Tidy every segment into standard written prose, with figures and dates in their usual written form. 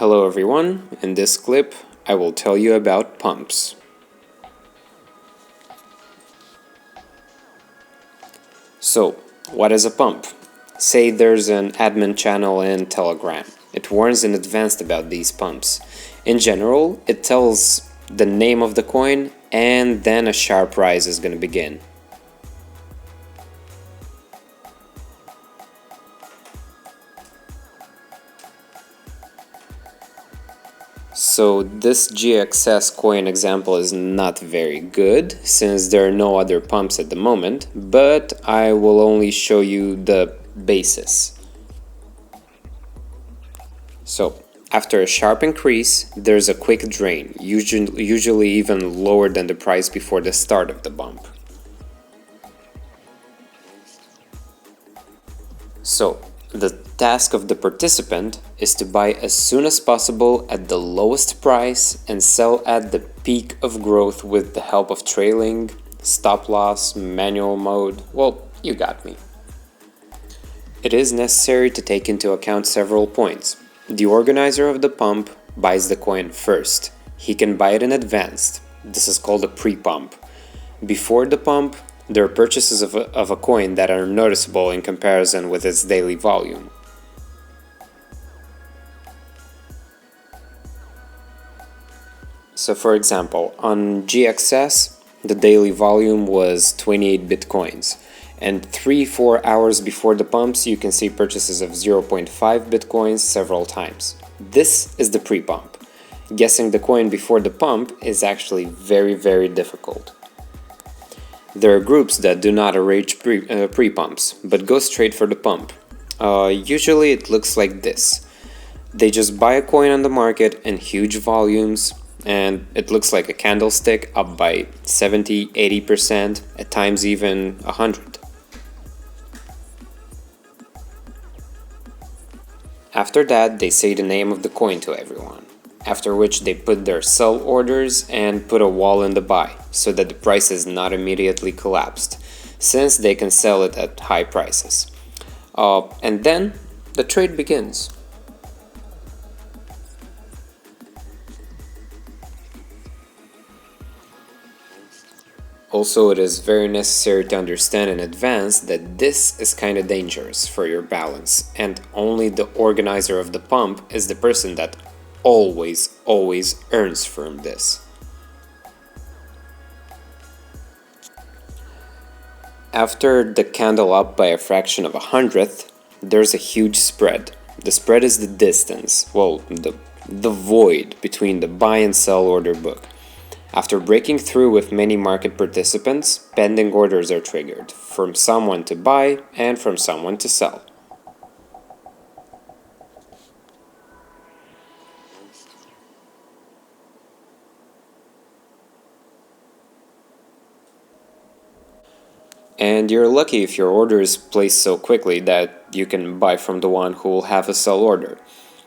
Hello everyone, in this clip I will tell you about pumps. So, what is a pump? Say there's an admin channel in Telegram. It warns in advance about these pumps. In general, it tells the name of the coin and then a sharp rise is going to begin. So this GXS coin example is not very good since there are no other pumps at the moment, but I will only show you the basis. So after a sharp increase, there's a quick drain, usually even lower than the price before the start of the bump. So the task of the participant is to buy as soon as possible at the lowest price and sell at the peak of growth with the help of trailing, stop loss, manual mode. Well, you got me. It is necessary to take into account several points. The organizer of the pump buys the coin first. He can buy it in advance. This is called a pre-pump. Before the pump, there are purchases of a coin that are noticeable in comparison with its daily volume. So for example, on GXS, the daily volume was 28 bitcoins, and 3-4 hours before the pumps you can see purchases of 0.5 bitcoins several times. This is the pre-pump. Guessing the coin before the pump is actually very difficult. There are groups that do not arrange pre-pumps, but go straight for the pump. Usually it looks like this. They just buy a coin on the market in huge volumes, and it looks like a candlestick up by 70-80%, at times even 100. After that, they say the name of the coin to everyone. After which they put their sell orders and put a wall in the buy, so that the price is not immediately collapsed, since they can sell it at high prices. And then the trade begins. Also, it is very necessary to understand in advance that this is kinda dangerous for your balance, and only the organizer of the pump is the person that always earns from this. After the candle up by a fraction of a hundredth, there's a huge spread. The spread is the distance, well, the void between the buy and sell order book. After breaking through with many market participants, pending orders are triggered, from someone to buy and from someone to sell. And you're lucky if your order is placed so quickly that you can buy from the one who will have a sell order.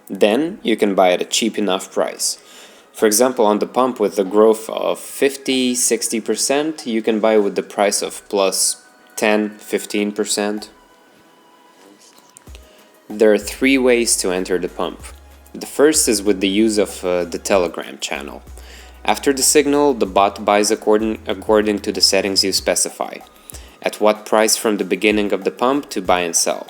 Then you can buy at a cheap enough price. For example, on the pump with the growth of 50-60%, you can buy with the price of plus 10-15%. There are 3 ways to enter the pump. The first is with the use of the Telegram channel. After the signal, the bot buys according to the settings you specify. At what price from the beginning of the pump to buy and sell.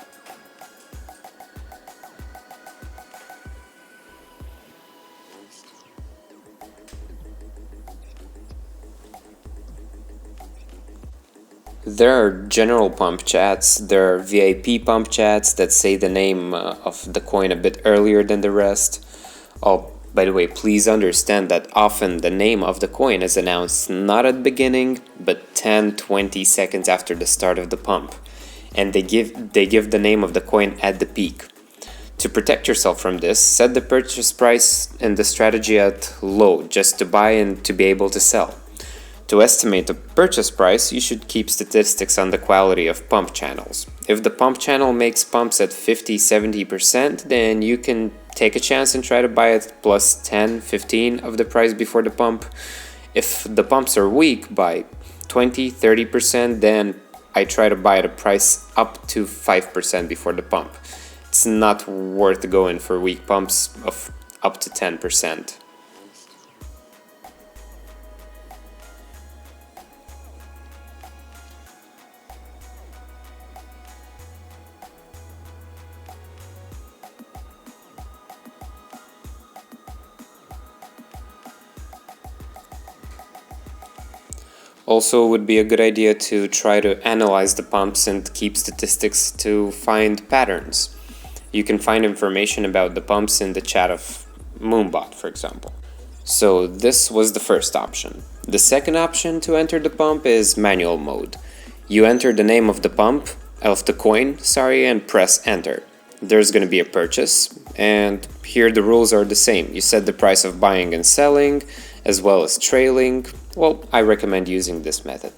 There are general pump chats, there are VIP pump chats that say the name of the coin a bit earlier than the rest. Oh, by the way, please understand that often the name of the coin is announced not at the beginning, but 10-20 seconds after the start of the pump. And they give the name of the coin at the peak. To protect yourself from this, set the purchase price and the strategy at low, just to buy and to be able to sell. To estimate the purchase price, you should keep statistics on the quality of pump channels. If the pump channel makes pumps at 50-70%, then you can take a chance and try to buy it plus 10-15 of the price before the pump. If the pumps are weak by 20-30%, then I try to buy at a price up to 5% before the pump. It's not worth going for weak pumps of up to 10%. Also, it would be a good idea to try to analyze the pumps and keep statistics to find patterns. You can find information about the pumps in the chat of MoonBot, for example. So this was the first option. The second option to enter the pump is manual mode. You enter the name of the pump, of the coin, and press enter. There's going to be a purchase, and here the rules are the same. You set the price of buying and selling, as well as trailing. Well, I recommend using this method.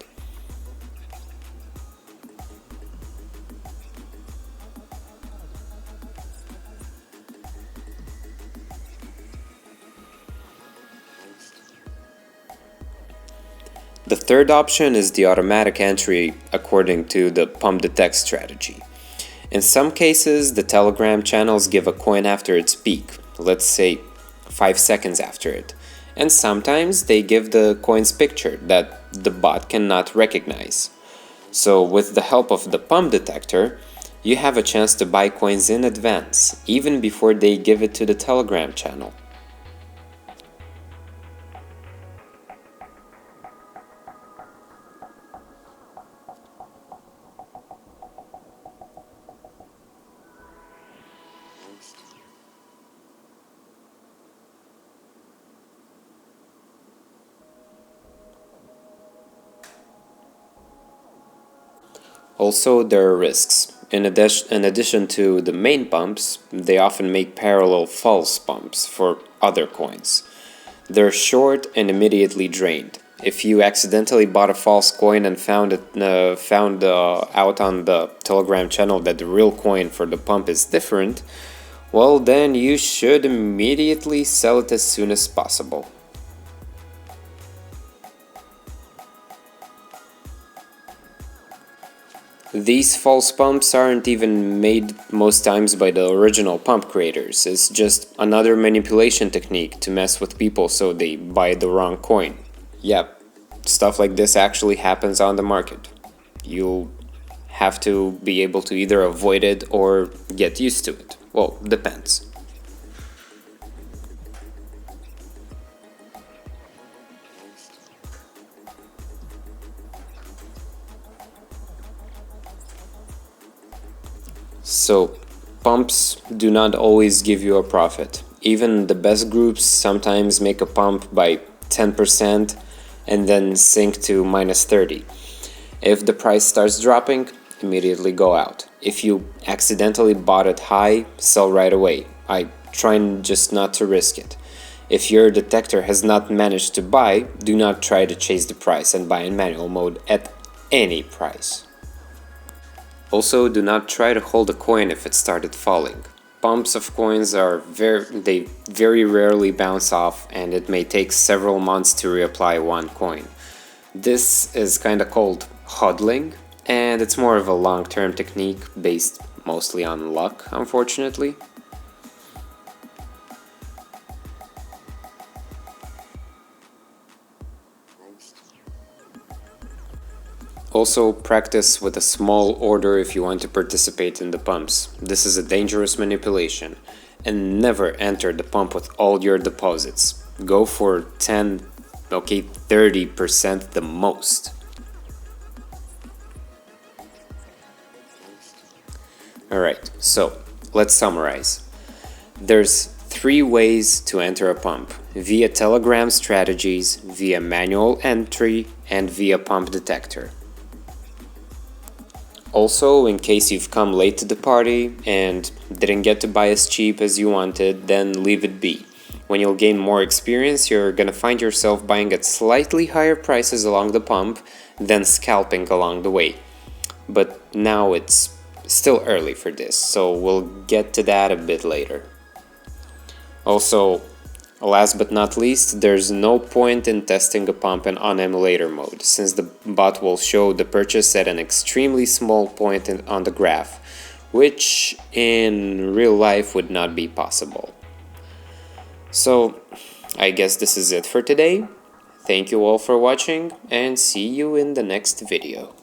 The third option is the automatic entry according to the pump detect strategy. In some cases, the Telegram channels give a coin after its peak, let's say 5 seconds after it, and sometimes they give the coin's picture that the bot cannot recognize. So with the help of the pump detector, you have a chance to buy coins in advance, even before they give it to the Telegram channel. Also, there are risks. In addition to the main pumps, they often make parallel false pumps for other coins. They're short and immediately drained. If you accidentally bought a false coin and found out on the Telegram channel that the real coin for the pump is different, well, then you should immediately sell it as soon as possible. These false pumps aren't even made most times by the original pump creators. It's just another manipulation technique to mess with people so they buy the wrong coin. Yep, stuff like this actually happens on the market. You'll have to be able to either avoid it or get used to it. Well, depends. So, pumps do not always give you a profit. Even the best groups sometimes make a pump by 10% and then sink to minus 30. If the price starts dropping, immediately go out. If you accidentally bought it high, sell right away. I try just not to risk it. If your detector has not managed to buy, do not try to chase the price and buy in manual mode at any price. Also, do not try to hold a coin if it started falling. Pumps of coins they very rarely bounce off, and it may take several months to reapply one coin. This is kinda called hodling, and it's more of a long-term technique based mostly on luck, unfortunately. Also, practice with a small order if you want to participate in the pumps. This is a dangerous manipulation. And never enter the pump with all your deposits. Go for 30% the most. Alright, so let's summarize. There's 3 ways to enter a pump: via Telegram strategies, via manual entry, and via pump detector. Also, in case you've come late to the party and didn't get to buy as cheap as you wanted, then leave it be. When you'll gain more experience, you're gonna find yourself buying at slightly higher prices along the pump, then scalping along the way. But now it's still early for this, so we'll get to that a bit later. Also, last but not least, there's no point in testing a pump on emulator mode, since the bot will show the purchase at an extremely small point on the graph, which in real life would not be possible. So, I guess this is it for today. Thank you all for watching, and see you in the next video.